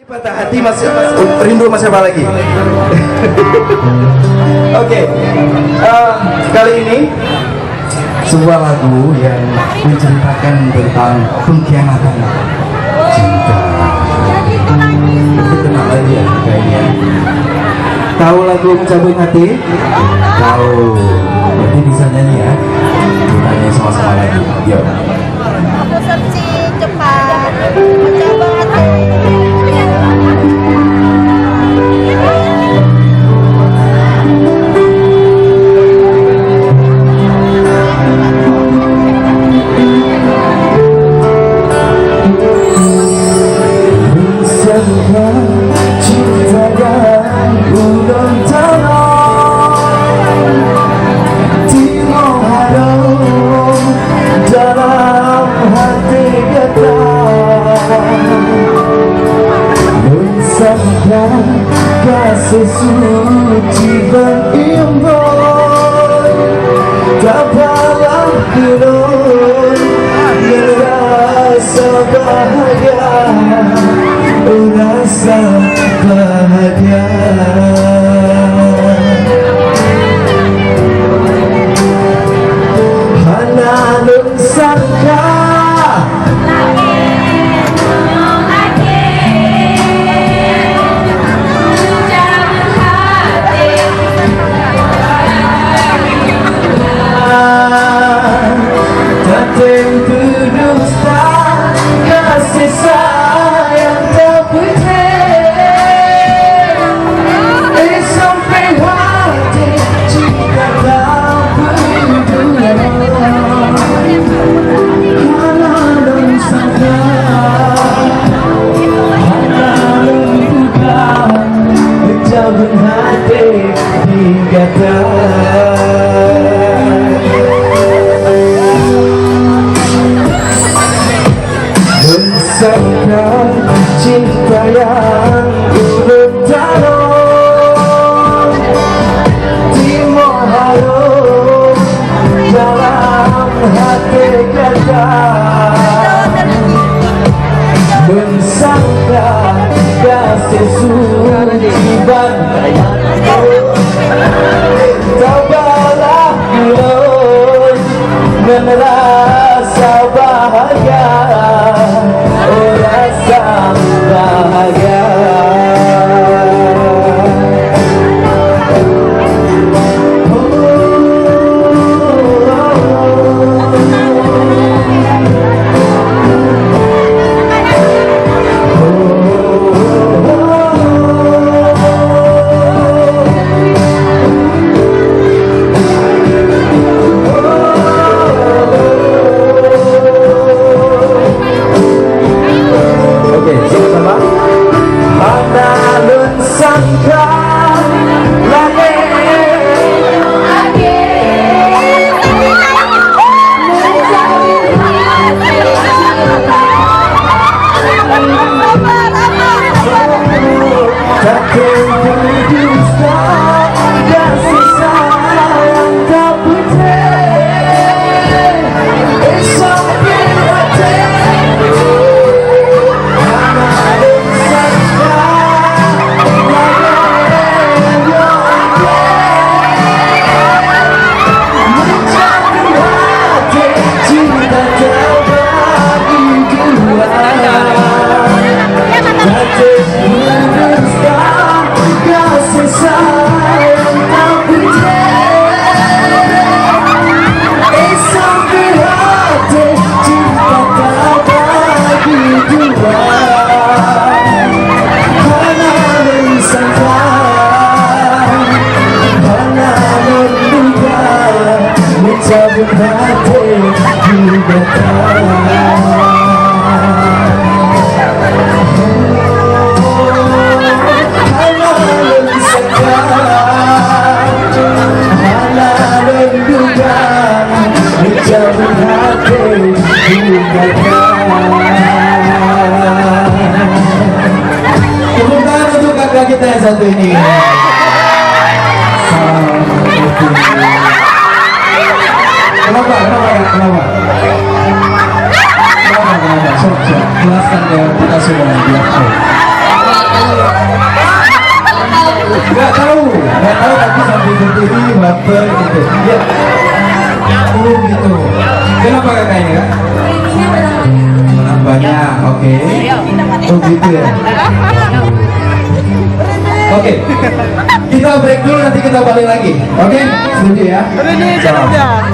Patah hati masih rindu mas apa lagi? Oke, kali ini sebuah lagu yang menceritakan tentang pengkhianatan cinta. Itu kenal lagi ya kayaknya. Tahu lagu Mencabut Hati? Tahu. Berarti bisa nyanyi ya? Kita nyanyi sama-sama lagi. Yuk. Aku searching cepat Mencabut Hati. Kasih suci berimbang dapalah turun merasa bahagia, merasa bahagia. Hananun sangka cinta yang belum taruh Timo harum dalam hati kata mensangka kasih suci tabalah dulu merasa bahagia, merasa bahagia. Mencabut hati juga untuk kakak kita yang satu ini. Kenapa? Jelaskan ya kita semua. Ya. Oh gitu. Kenapa kakaknya kak? Banyak, oke. Oh gitu ya. Oke. Kita break dulu, nanti kita balik lagi. Oke? Setuju ya? Ini So. jangan